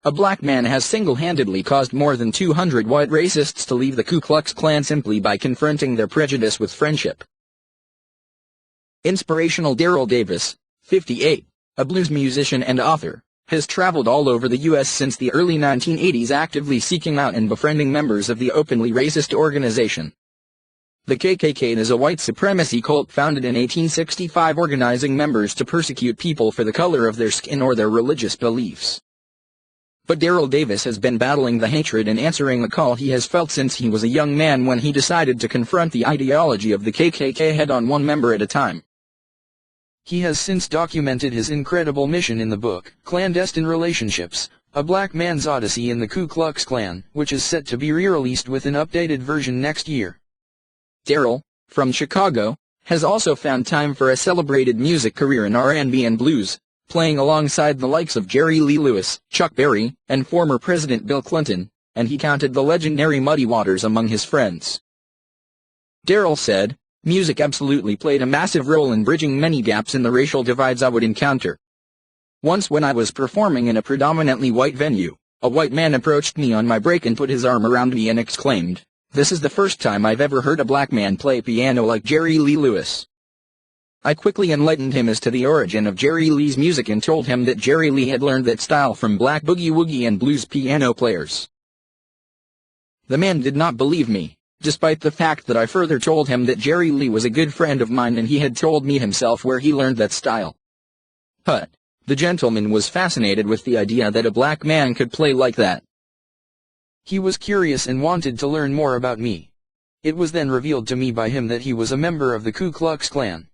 a black man has single-handedly caused more than 200 white racists to leave the Ku Klux Klan simply by confronting their prejudice with friendship. Inspirational Daryl Davis, 58, a blues musician and author, has traveled all over the U.S. since the early 1980s, actively seeking out and befriending members of the openly racist organization. The KKK is a white supremacy cult founded in 1865, organizing members to persecute people for the color of their skin or their religious beliefs. But Daryl Davis has been battling the hatred and answering the call he has felt since he was a young man, when he decided to confront the ideology of the KKK head-on, one member at a time. He has since documented his incredible mission in the book, Clandestine Relationships, A Black Man's Odyssey in the Ku Klux Klan, which is set to be re-released with an updated version next year. Daryl, from Chicago, has also found time for a celebrated music career in R&B and blues, playing alongside the likes of Jerry Lee Lewis, Chuck Berry, and former President Bill Clinton, and he counted the legendary Muddy Waters among his friends. Daryl said, "Music absolutely played a massive role in bridging many gaps in the racial divides I would encounter. Once when I was performing in a predominantly white venue, a white man approached me on my break and put his arm around me and exclaimed, 'This is the first time I've ever heard a black man play piano like Jerry Lee Lewis.' I quickly enlightened him as to the origin of Jerry Lee's music and told him that Jerry Lee had learned that style from black boogie-woogie and blues piano players. The man did not believe me, despite the fact that I further told him that Jerry Lee was a good friend of mine and he had told me himself where he learned that style. But the gentleman was fascinated with the idea that a black man could play like that. He was curious and wanted to learn more about me. It was then revealed to me by him that he was a member of the Ku Klux Klan.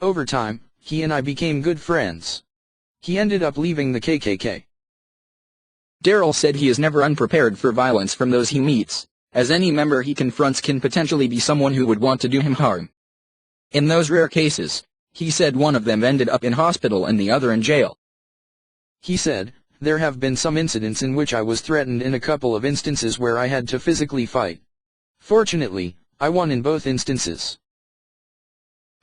Over time, he and I became good friends. He ended up leaving the KKK. Daryl said he is never unprepared for violence from those he meets, as any member he confronts can potentially be someone who would want to do him harm. In those rare cases, he said one of them ended up in hospital and the other in jail. He said, "There have been some incidents in which I was threatened in a couple of instances where I had to physically fight. Fortunately, I won in both instances."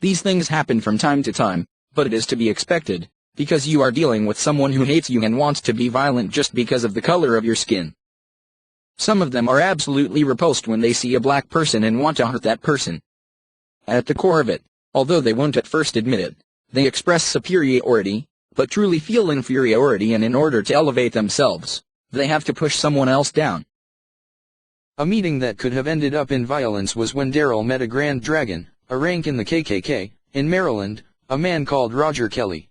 These things happen from time to time, but it is to be expected, because you are dealing with someone who hates you and wants to be violent just because of the color of your skin. Some of them are absolutely repulsed when they see a black person and want to hurt that person. At the core of it, although they won't at first admit it, they express superiority, but truly feel inferiority, and in order to elevate themselves, they have to push someone else down. A meeting that could have ended up in violence was when Daryl met a Grand Dragon, a rank in the KKK, in Maryland, a man called Roger Kelly.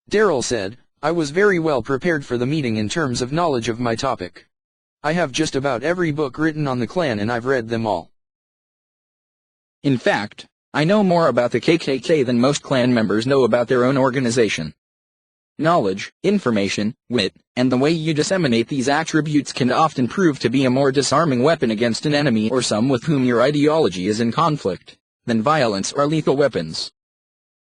Daryl said, "I was very well prepared for the meeting in terms of knowledge of my topic. I have just about every book written on the Klan and I've read them all. In fact, I know more about the KKK than most Klan members know about their own organization." Knowledge, information, wit, and the way you disseminate these attributes can often prove to be a more disarming weapon against an enemy or some with whom your ideology is in conflict, than violence or lethal weapons.